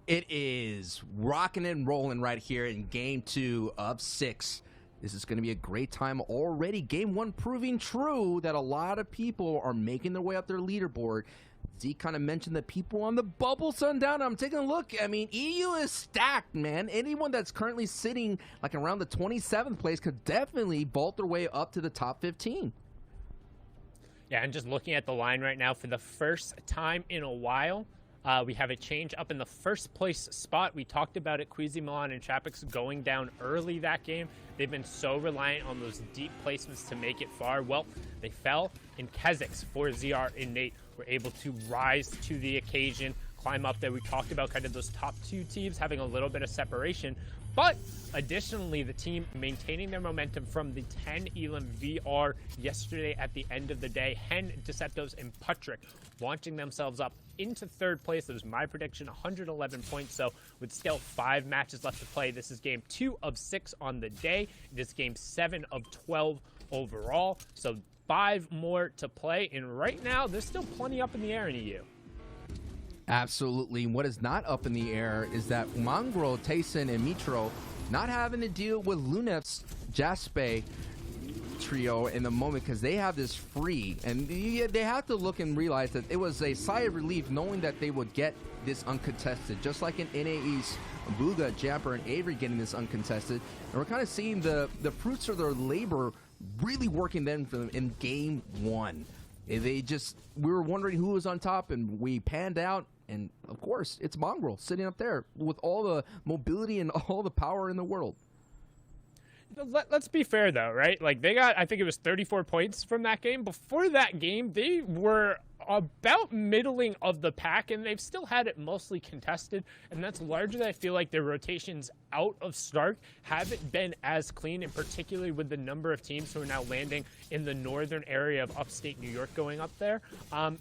It is rocking and rolling right here in game 2 of 6. This is going to be a great time already. Game 1 proving true that a lot of people are making their way up their leaderboard. Zeke kind of mentioned the people on the bubble sundown. I'm taking a look. I mean, EU is stacked, man. Anyone that's currently sitting like around the 27th place could definitely vault their way up to the top 15. Yeah, and just looking at the line right now, for the first time in a while, we have a change up in the first place spot. We talked about it, Queasy Milan and Chapix going down early that game. They've been so reliant on those deep placements to make it far. Well, they fell, and Kezix for ZR and Nate were able to rise to the occasion, climb up there. We talked about kind of those top two teams having a little bit of separation, but additionally, the team maintaining their momentum from the 10 Elam VR yesterday at the end of the day. Hen, Deceptos, and Patrick launching themselves up into third place. That was my prediction, 111 points. So with still 5 matches left to play, this is game 2 of 6 on the day. It is game 7 of 12 overall. So 5 more to play. And right now, there's still plenty up in the air in EU. Absolutely. What is not up in the air is that Mongrel, Tayson, and Mitro not having to deal with Lunef's Jaspe trio in the moment because they have this free. And they have to look and realize that it was a sigh of relief knowing that they would get this uncontested. Just like in NAE's Booga, Jamper, and Avery getting this uncontested. And we're kind of seeing the fruits of their labor really working then for them in game 1. We were wondering who was on top, and we panned out, and of course, it's Mongrel sitting up there with all the mobility and all the power in the world. Let's be fair, though, right? Like, they got, I think it was 34 points from that game. Before that game, they were about middling of the pack, and they've still had it mostly contested, and that's largely, I feel like, their rotations out of Stark haven't been as clean, and particularly with the number of teams who are now landing in the northern area of upstate New York going up there.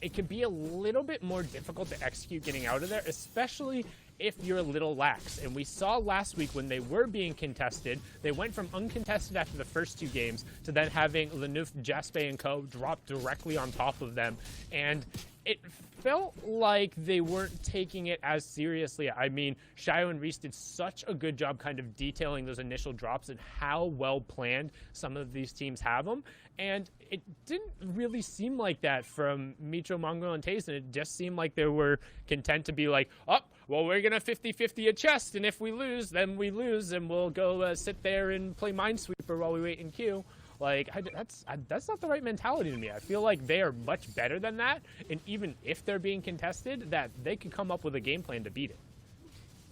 It can be a little bit more difficult to execute getting out of there, especially if you're a little lax. And we saw last week when they were being contested, they went from uncontested after the first 2 games to then having Lenouf, Jaspe, and co drop directly on top of them. And it felt like they weren't taking it as seriously. I mean, Shio and Reese did such a good job kind of detailing those initial drops and how well planned some of these teams have them. And it didn't really seem like that from Mitro, Mongrel, and Tayson. It just seemed like they were content to be like, oh, well, we're going to 50-50 a chest, and if we lose, then we lose, and we'll go sit there and play Minesweeper while we wait in queue. Like, that's not the right mentality to me. I feel like they are much better than that, and even if they're being contested, that they can come up with a game plan to beat it.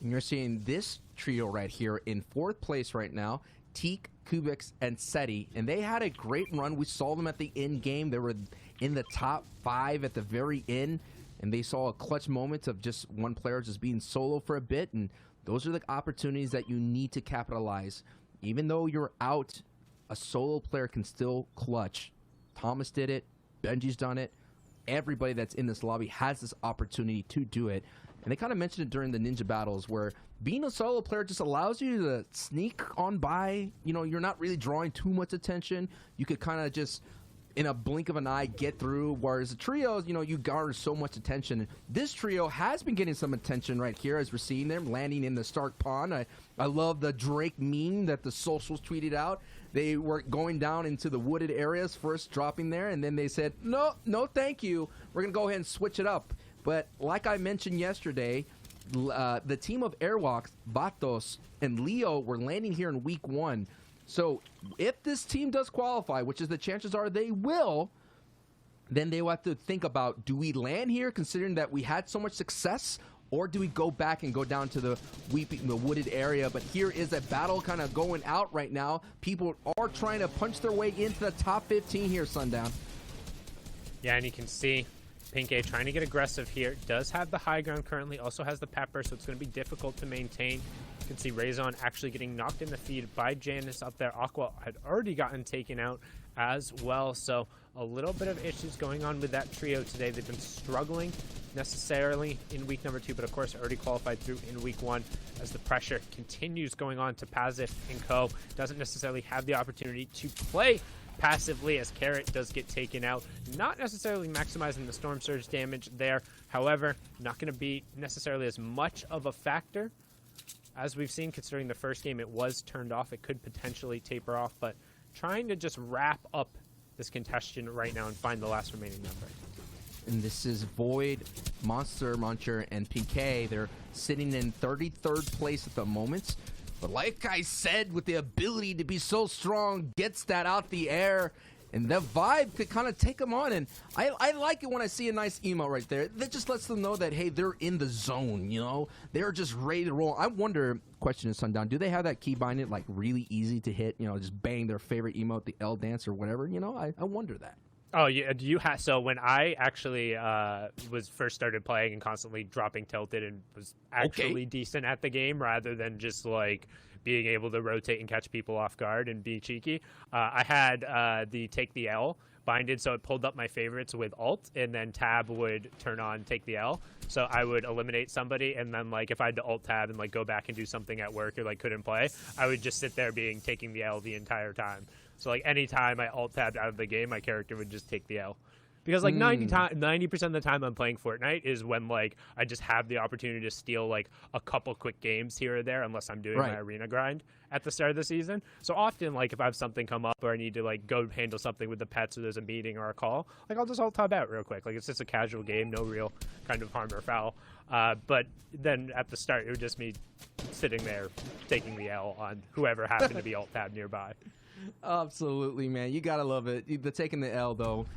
And you're seeing this trio right here in 4th place right now, Teak, Kubix, and Seti, and they had a great run. We saw them at the end game. They were in the top 5 at the very end, and they saw a clutch moment of just one player just being solo for a bit, and those are the opportunities that you need to capitalize. Even though you're out, a solo player can still clutch. Thomas did it. Benji's done it. Everybody that's in this lobby has this opportunity to do it. And they kind of mentioned it during the Ninja Battles where being a solo player just allows you to sneak on by. You know, you're not really drawing too much attention. You could kind of just, in a blink of an eye, get through. Whereas the trios, you know, you garner so much attention. This trio has been getting some attention right here as we're seeing them landing in the Stark Pond. I love the Drake meme that the socials tweeted out. They were going down into the wooded areas first, dropping there, and then they said, no, thank you. We're going to go ahead and switch it up. But like I mentioned yesterday, the team of Airwalks, Vatos, and Leo were landing here in week 1. So if this team does qualify, which is the chances are they will, then they will have to think about, do we land here considering that we had so much success, or do we go back and go down to the wooded area? But here is a battle kind of going out right now. People are trying to punch their way into the top 15 here, Sundown. Yeah, and you can see Pink A trying to get aggressive here. Does have the high ground currently, also has the pepper, so it's going to be difficult to maintain. You can see Raison actually getting knocked in the feed by Janice up there. Aqua had already gotten taken out as well, so a little bit of issues going on with that trio today. They've been struggling necessarily in week number 2, but of course already qualified through in week 1 as the pressure continues going on to Pazif and co. Doesn't necessarily have the opportunity to play passively as Carrot does get taken out. Not necessarily maximizing the Storm Surge damage there. However, not going to be necessarily as much of a factor as we've seen, considering the first game it was turned off. It could potentially taper off, but trying to just wrap up this contention right now and find the last remaining member. And this is Void, Monster Muncher, and PK. They're sitting in 33rd place at the moment. But like I said, with the ability to be so strong, gets that out the air, and the vibe could kind of take them on. And I like it when I see a nice emote right there. That just lets them know that, hey, they're in the zone, you know? They're just ready to roll. I wonder, question is Sundown, do they have that key binding like really easy to hit? You know, just bang their favorite emote, the L dance or whatever, you know? I wonder that. Oh, yeah. Do you have? So when I actually was first started playing and constantly dropping tilted and was actually decent at the game rather than just like being able to rotate and catch people off guard and be cheeky, I had the take the L binded, so it pulled up my favorites with alt, and then tab would turn on take the L. So I would eliminate somebody, and then like if I had to alt tab and like go back and do something at work or like couldn't play, I would just sit there taking the L the entire time. So, like, anytime I alt-tabbed out of the game, my character would just take the L. Because, like, 90% of the time I'm playing Fortnite is when, like, I just have the opportunity to steal, like, a couple quick games here or there, unless I'm doing my arena grind at the start of the season. So often, like, if I have something come up or I need to, like, go handle something with the pets or there's a meeting or a call, like, I'll just alt-tab out real quick. Like, it's just a casual game, no real kind of harm or foul. But then at the start, it would just be sitting there taking the L on whoever happened to be alt-tabbed nearby. Absolutely, man. You gotta love it. The taking the L, though.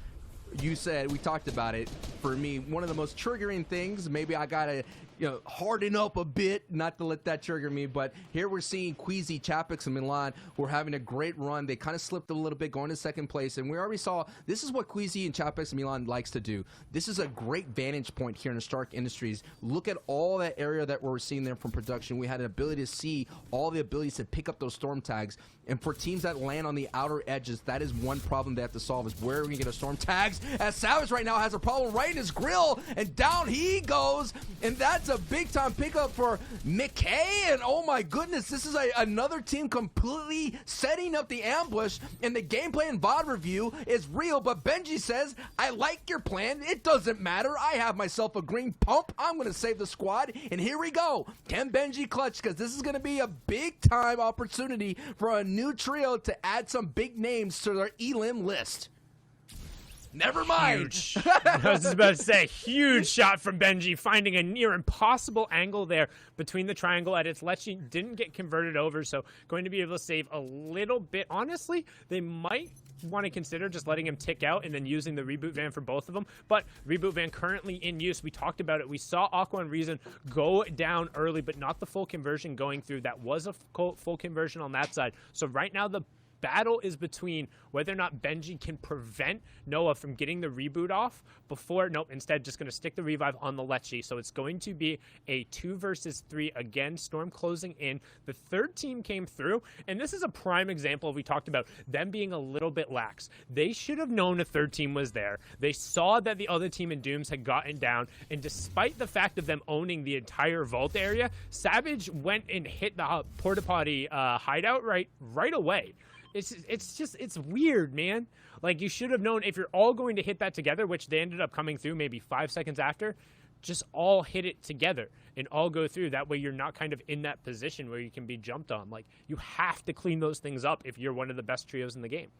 You said, we talked about it. For me, one of the most triggering things, maybe I gotta, you know, harden up a bit, not to let that trigger me. But here we're seeing Queasy, Chapix, and Milan were having a great run. They kind of slipped a little bit, going to second place. And we already saw this is what Queasy and Chapix and Milan likes to do. This is a great vantage point here in the Stark Industries. Look at all that area that we're seeing there from production. We had an ability to see all the abilities to pick up those storm tags. And for teams that land on the outer edges, that is one problem they have to solve, is where are we going to get our storm tags? As Savage right now has a problem right in his grill, and down he goes. And that's a big-time pickup for McKay. And oh my goodness, this is another team completely setting up the ambush. And the gameplay and VOD review is real, but Benji says, I like your plan. It doesn't matter. I have myself a green pump. I'm going to save the squad. And here we go. Can Benji clutch? Because this is going to be a big-time opportunity for a new trio to add some big names to their elim list. Never mind. Huge. I was just about to say, huge shot from Benji, finding a near impossible angle there between the triangle at its Lechy. Didn't get converted over, so going to be able to save a little bit. Honestly, they might want to consider just letting him tick out and then using the reboot van for both of them. But reboot van currently in use. We talked about it. We saw Aqua and Reason go down early, but not the full conversion going through. That was a full conversion on that side. So right now the battle is between whether or not Benji can prevent Noah from getting the reboot off before, nope, instead just going to stick the revive on the Lechy. So it's going to be a 2 versus 3 again, Storm closing in. The third team came through, and this is a prime example we talked about them being a little bit lax. They should have known a third team was there. They saw that the other team in Dooms had gotten down, and despite the fact of them owning the entire vault area, Savage went and hit the porta potty hideout right away. It's weird, man. Like, you should have known if you're all going to hit that together, which they ended up coming through maybe 5 seconds after, just all hit it together and all go through. That way you're not kind of in that position where you can be jumped on. Like, you have to clean those things up if you're one of the best trios in the game.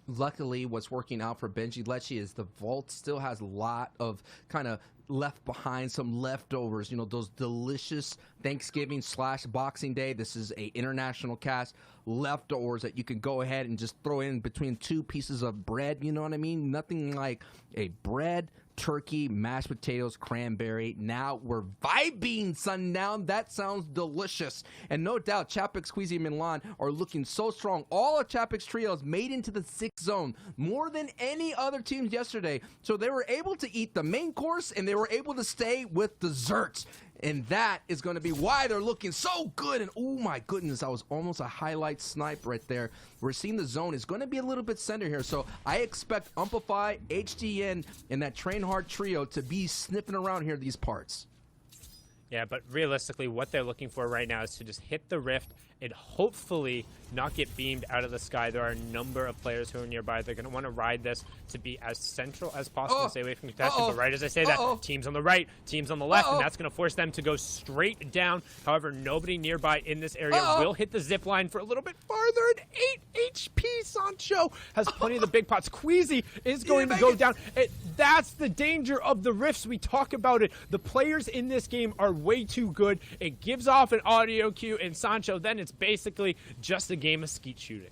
Luckily, what's working out for Benji Lechy is the vault still has a lot of kind of left behind, some leftovers, you know, those delicious Thanksgiving / Boxing Day. This is a international cast, leftovers that you can go ahead and just throw in between 2 pieces of bread, you know what I mean? Nothing like a bread, turkey, mashed potatoes, cranberry. Now we're vibing, Sundown. That sounds delicious. And no doubt, Chapix, Queasy, and Milan are looking so strong. All of Chapix trios made into the 6th zone, more than any other teams yesterday. So they were able to eat the main course, and they were able to stay with desserts. And that is going to be why they're looking so good. And oh my goodness, that was almost a highlight snipe right there. We're seeing the zone is going to be a little bit center here. So I expect Amplify, HDN, and that Train Hard trio to be sniffing around here these parts. Yeah, but realistically, what they're looking for right now is to just hit the rift and hopefully not get beamed out of the sky. There are a number of players who are nearby. They're going to want to ride this to be as central as possible, stay away from contention. But right as I say that, teams on the right, teams on the left, and that's going to force them to go straight down. However, nobody nearby in this area will hit the zip line for a little bit farther. And 8 HP. Sancho has plenty of the big pots. Queasy is going to go down. That's the danger of the rifts. We talk about it. The players in this game are way too good. It gives off an audio cue, and Sancho, then it's basically just a game of skeet shooting.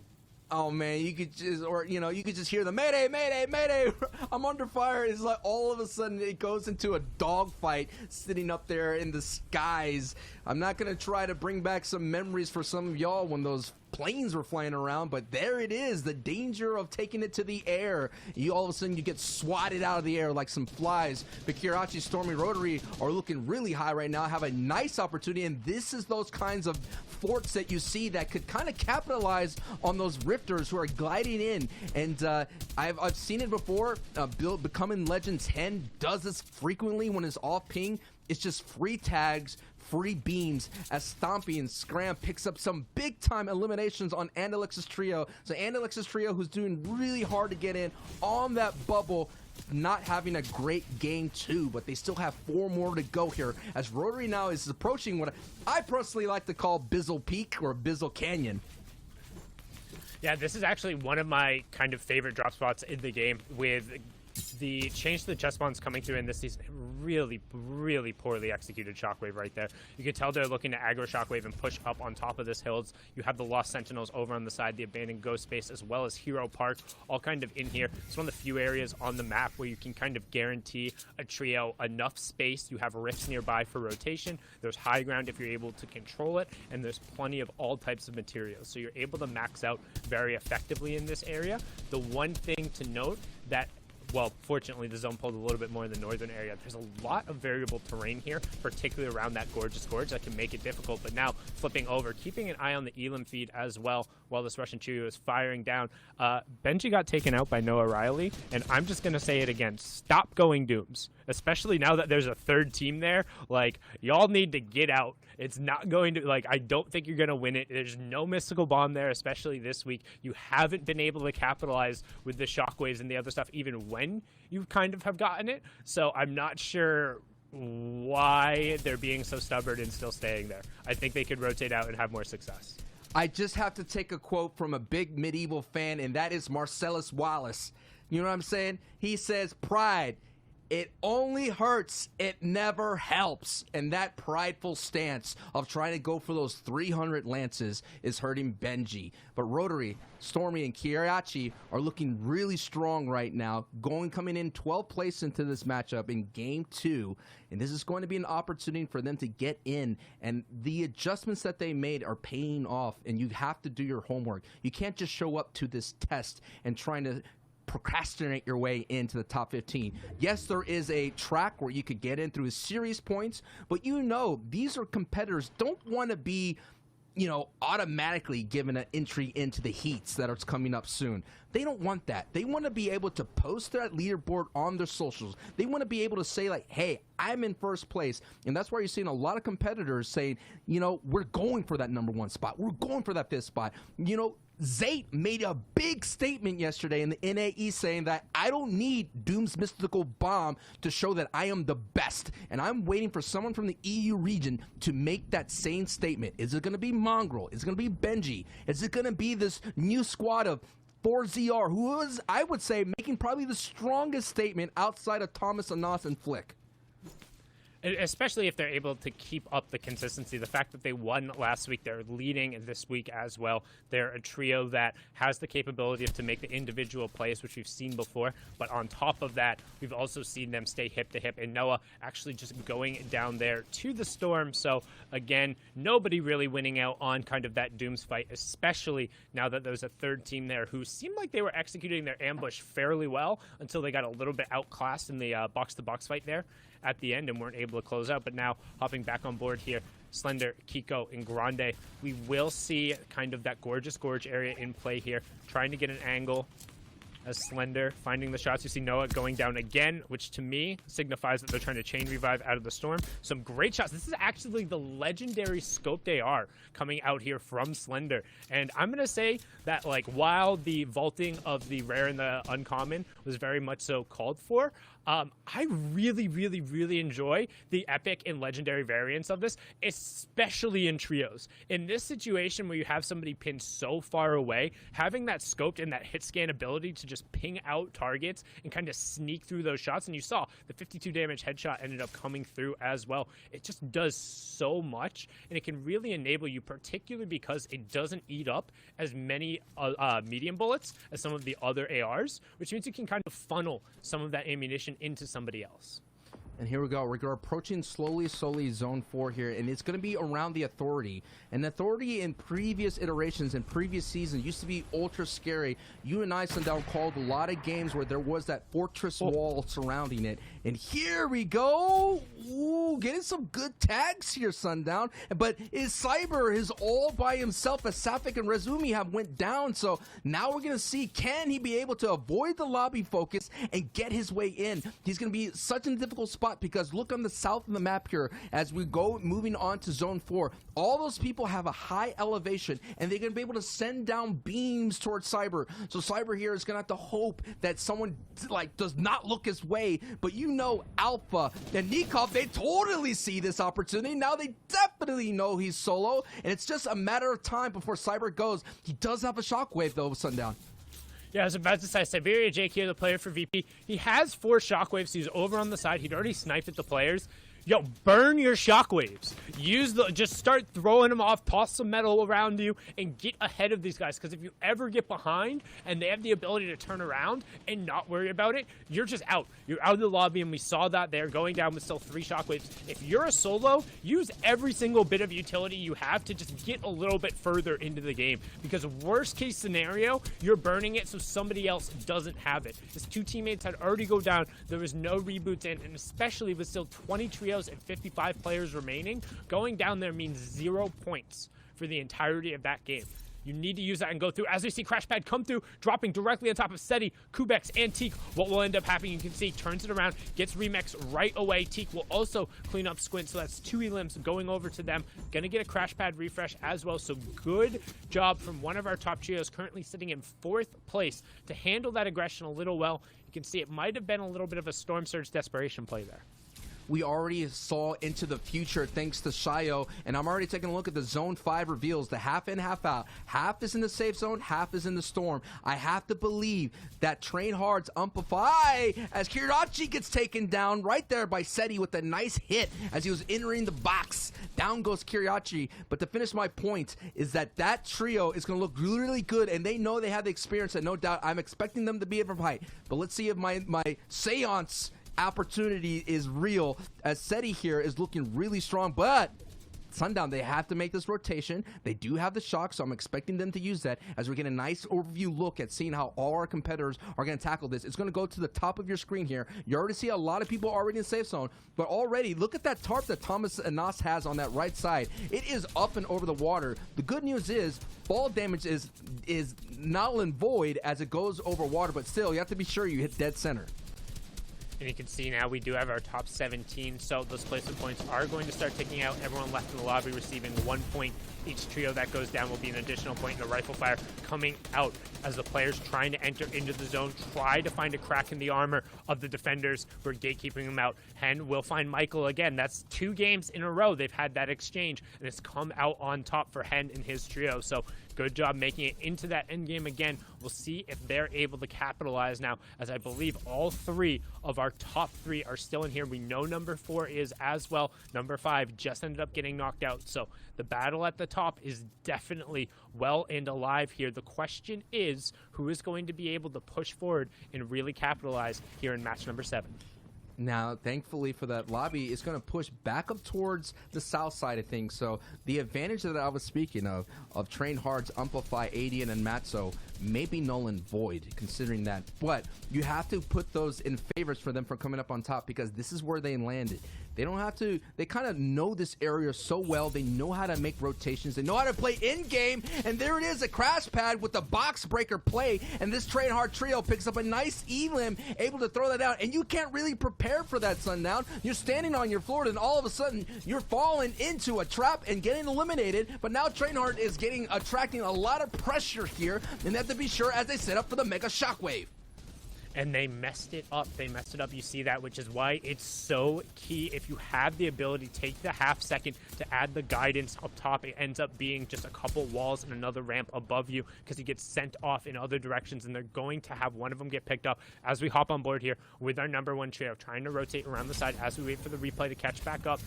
Oh man, you could just, you could just hear the mayday, mayday, mayday. I'm under fire. It's like all of a sudden it goes into a dogfight sitting up there in the skies. I'm not gonna try to bring back some memories for some of y'all when those planes were flying around, but there it is, the danger of taking it to the air. You all of a sudden you get swatted out of the air like some flies. But Kirachi, Stormy, Rotary are looking really high right now, have a nice opportunity, and this is those kinds of forts that you see that could kind of capitalize on those rifters who are gliding in. And I've seen it before. Becoming Legend 10 does this frequently when it's off ping. It's just free tags, free beams as Stompy and Scram picks up some big-time eliminations on Andalex's trio. So Andalex's trio, who's doing really hard to get in on that bubble, not having a great game too, but they still have 4 more to go here as Rotary now is approaching what I personally like to call Bizzle Peak or Bizzle Canyon. Yeah, this is actually one of my kind of favorite drop spots in the game, with the change to the chest spawns coming through in this season. Really, really poorly executed Shockwave right there. You can tell they're looking to aggro Shockwave and push up on top of this hills. You have the Lost Sentinels over on the side, the Abandoned Ghost Space, as well as Hero Park, all kind of in here. It's one of the few areas on the map where you can kind of guarantee a trio enough space. You have rifts nearby for rotation. There's high ground if you're able to control it, and there's plenty of all types of materials. So you're able to max out very effectively in this area. The one thing to note that, well, fortunately, the zone pulled a little bit more in the northern area. There's a lot of variable terrain here, particularly around that Gorgeous Gorge, that can make it difficult. But now, flipping over, keeping an eye on the Elam feed as well while this Russian trio is firing down. Benji got taken out by Noah Riley, and I'm just going to say it again. Stop going Dooms, especially now that there's a third team there. Like, y'all need to get out. It's not going to, like, I don't think you're going to win it. There's no mystical bomb there, especially this week. You haven't been able to capitalize with the shockwaves and the other stuff, even when you kind of have gotten it. So I'm not sure why they're being so stubborn and still staying there. I think they could rotate out and have more success. I just have to take a quote from a big medieval fan, and that is Marcellus Wallace. You know what I'm saying? He says, pride, it only hurts, it never helps. And that prideful stance of trying to go for those 300 lances is hurting Benji. But Rotary, Stormy, and Kirachi are looking really strong right now, coming in 12th place into this matchup in Game 2. And this is going to be an opportunity for them to get in. And the adjustments that they made are paying off, and you have to do your homework. You can't just show up to this test and trying to procrastinate your way into the top 15. Yes, there is a track where you could get in through series points, but you know these are competitors don't want to be, automatically given an entry into the heats that are coming up soon. They don't want that. They want to be able to post that leaderboard on their socials. They want to be able to say, like, hey, I'm in first place. And that's why you're seeing a lot of competitors saying, we're going for that number 1 spot. We're going for that 5th spot. Zate made a big statement yesterday in the NAE saying that I don't need Doom's mystical bomb to show that I am the best. And I'm waiting for someone from the EU region to make that same statement. Is it going to be Mongrel? Is it going to be Benji? Is it going to be this new squad of 4ZR, who is, I would say, making probably the strongest statement outside of Thomas, Anas, and Flick? Especially if they're able to keep up the consistency. The fact that they won last week, they're leading this week as well. They're a trio that has the capability to make the individual plays, which we've seen before. But on top of that, we've also seen them stay hip to hip. And Noah actually just going down there to the Storm. So again, nobody really winning out on kind of that Dooms fight, especially now that there's a third team there who seemed like they were executing their ambush fairly well until they got a little bit outclassed in the box-to-box fight there at the end and weren't able to close out. But now hopping back on board here, Slender, Kiko, and Grande, we will see kind of that Gorgeous Gorge area in play here, trying to get an angle as Slender finding the shots. You see Noah going down again, which to me signifies that they're trying to chain revive out of the storm. Some great shots. This is actually the legendary scoped AR coming out here from Slender. And I'm going to say that, like, while the vaulting of the rare and the uncommon was very much so called for, I really enjoy the epic and legendary variants of this, especially in trios. In this situation where you have somebody pinned so far away, having that scoped and that hit scan ability to just ping out targets and kind of sneak through those shots, and you saw the 52 damage headshot ended up coming through as well. It just does so much, and it can really enable you, particularly because it doesn't eat up as many medium bullets as some of the other ARs, which means you can kind of funnel some of that ammunition into somebody else. And here we go. We're approaching slowly Zone 4 here, and it's going to be around the Authority. And Authority in previous iterations, in previous seasons, used to be ultra scary. You and I, Sundown, called a lot of games where there was that fortress wall surrounding it. And here we go. Ooh, getting some good tags here, Sundown. But is Cyber is all by himself as Safik and Rezumi have went down. So now we're going to see, can he be able to avoid the lobby focus and get his way in? He's going to be such a difficult spot, because look on the south of the map here as we go moving on to Zone 4. All those people have a high elevation, and they're going to be able to send down beams towards Cyber. So Cyber here is going to have to hope that someone does not look his way. But you know, Alpha and Nikov, they totally see this opportunity. Now they definitely know he's solo, and it's just a matter of time before Cyber goes. He does have a shockwave though, Sundown. Yeah, I was about to say, Siberia Jake here, the player for VP. He has 4 shockwaves. He's over on the side. He'd already sniped at the players. Yo, burn your shockwaves. Just start throwing them off, toss some metal around you, and get ahead of these guys. Because if you ever get behind and they have the ability to turn around and not worry about it, you're just out. You're out of the lobby, and we saw that they're going down with still 3 shockwaves. If you're a solo, use every single bit of utility you have to just get a little bit further into the game. Because worst case scenario, you're burning it so somebody else doesn't have it. His 2 teammates had already go down. There was no reboots in, and especially with still 20 trios and 55 players remaining, going down there means 0 points for the entirety of that game. You need to use that and go through. As we see Crashpad come through, dropping directly on top of Seti, Kubex, and Teak. What will end up happening, you can see, turns it around, gets Remix right away. Teak will also clean up Squint, so that's 2 elims going over to them. Gonna get a Crashpad refresh as well, so good job from one of our top trios, currently sitting in 4th place, to handle that aggression a little well. You can see it might have been a little bit of a Storm Surge desperation play there. We already saw into the future thanks to Shio, and I'm already taking a look at the Zone 5 reveals, the half in, half out. Half is in the safe zone, half is in the storm. I have to believe that Train Hard's Amplify as Kirachi gets taken down right there by Seti with a nice hit as he was entering the box. Down goes Kirachi, but to finish my point is that trio is going to look really good, and they know they have the experience, and no doubt I'm expecting them to be able to fight. But let's see if my seance opportunity is real, as Seti here is looking really strong. But Sundown, they have to make this rotation. They do have the shock, so I'm expecting them to use that as we get a nice overview look at seeing how all our competitors are going to tackle this. It's going to go to the top of your screen here. You already see a lot of people already in safe zone, but already look at that tarp that Thomas Anas has on that right side. It is up and over the water. The good news is fall damage is null and void as it goes over water, but still you have to be sure you hit dead center. And you can see now we do have our top 17, so those placement points are going to start ticking out. Everyone left in the lobby receiving 1 point. Each trio that goes down will be an additional point, and a rifle fire coming out as the players trying to enter into the zone, try to find a crack in the armor of the defenders who are gatekeeping them out. Hen will find Michael again. That's 2 games in a row they've had that exchange, and it's come out on top for Hen and his trio. So good job making it into that end game again. We'll see if they're able to capitalize now, as I believe all 3 of our top 3 are still in here. We know number 4 is as well. Number 5 just ended up getting knocked out. So the battle at the top is definitely well and alive here. The question is, who is going to be able to push forward and really capitalize here in match number 7? Now, thankfully for that lobby, it's going to push back up towards the south side of things. So the advantage that I was speaking of Train Hard's Amplify, Adian, and Matzo, may be null and void, considering that. But you have to put those in favors for them for coming up on top, because this is where they landed. They don't have to, they kind of know this area so well. They know how to make rotations. They know how to play in-game. And there it is, a crash pad with the box breaker play. And this Train Hard trio picks up a nice elim, able to throw that out. And you can't really prepare for that, Sundown. You're standing on your floor, and all of a sudden, you're falling into a trap and getting eliminated. But now Train Hard is attracting a lot of pressure here. And they have to be sure as they set up for the Mega Shockwave. And they messed it up. They messed it up. You see that, which is why it's so key. If you have the ability, take the half second to add the guidance up top. It ends up being just a couple walls and another ramp above you because he gets sent off in other directions, and they're going to have one of them get picked up as we hop on board here with our #1 trio, trying to rotate around the side as we wait for the replay to catch back up.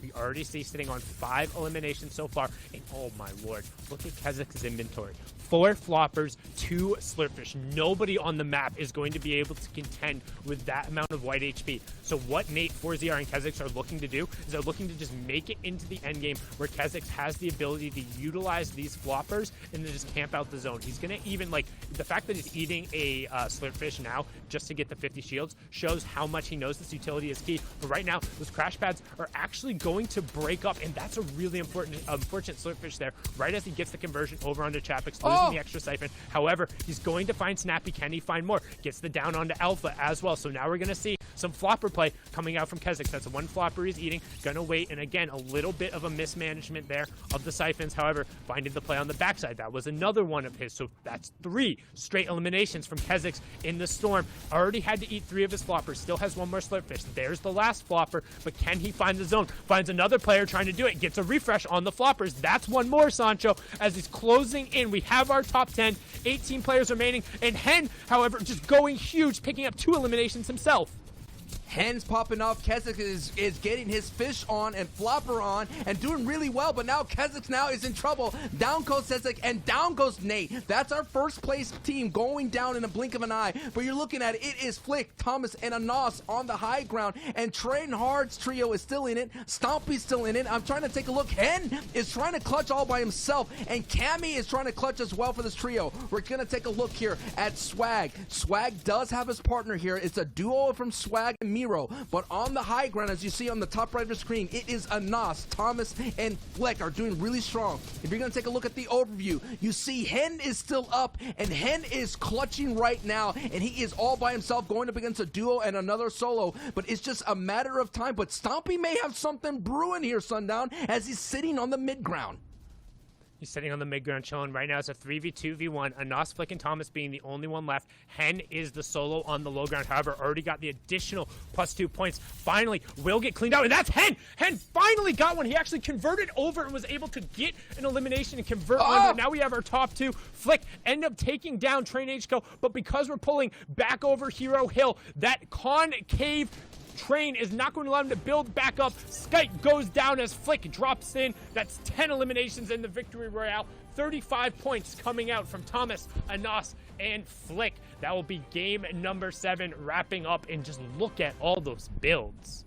We already see sitting on 5 eliminations so far. And oh my lord, look at Kezik's inventory. 4 floppers, 2 slurpfish. Nobody on the map is going to be able to contend with that amount of white HP. So what Nate, 4ZR, and Kezix are looking to do is they're looking to just make it into the end game where Kezix has the ability to utilize these floppers and then just camp out the zone. He's going to even, like, the fact that he's eating a slurpfish now just to get the 50 shields shows how much he knows this utility is key. But right now, those crash pads are actually going to break up, and that's a really unfortunate slurpfish there, right as he gets the conversion over onto Chapix, losing the extra siphon. However, he's going to find Snappy. Can he find more? Gets the down onto Alpha as well. So now we're going to see some flopper play coming out from Kezix. That's one flopper he's eating. Gonna wait, and again, a little bit of a mismanagement there of the siphons. However, finding the play on the backside. That was another one of his. So that's 3 straight eliminations from Kezix in the Storm. Already had to eat 3 of his floppers. Still has 1 more slurpfish. There's the last flopper, but can he find the zone? Finds another player trying to do it. Gets a refresh on the floppers. That's 1 more, Sancho, as he's closing in. We have our top 10, 18 players remaining, and Hen, however, just going huge, picking up 2 eliminations himself. Hen's popping off. Kezix is getting his fish on and flopper on and doing really well, but now Kezix now is in trouble. Down goes Kezix and down goes Nate. That's our first place team going down in a blink of an eye. But you're looking at it is Flick, Thomas, and Anas on the high ground, and Train Hard's trio is still in it. Stompy's still in it. I'm trying to take a look. Hen is trying to clutch all by himself, and Cammy is trying to clutch as well for this trio. We're going to take a look here at Swag. Swag does have his partner here. It's a duo from Swag and Miro, but on the high ground, as you see on the top right of the screen, it is Anas, Thomas, and Fleck are doing really strong. If you're going to take a look at the overview, you see Hen is still up, and Hen is clutching right now, and he is all by himself going up against a duo and another solo, but it's just a matter of time. But Stompy may have something brewing here, Sundown, as he's sitting on the mid ground. He's sitting on the mid ground chilling. Right now it's a 3v2v1. Anas, Flick, and Thomas being the only one left. Hen is the solo on the low ground. However, already got the additional +2 points. Finally, will get cleaned out, and that's Hen! Hen finally got one. He actually converted over and was able to get an elimination and convert one. Now we have our top 2. Flick end up taking down Train HCO, but because we're pulling back over Hero Hill, that concave Train is not going to allow him to build back up. Skype goes down as Flick drops in. That's 10 eliminations in the Victory Royale. 35 points coming out from Thomas, Anas, and Flick. That will be game number 7 wrapping up, and just look at all those builds.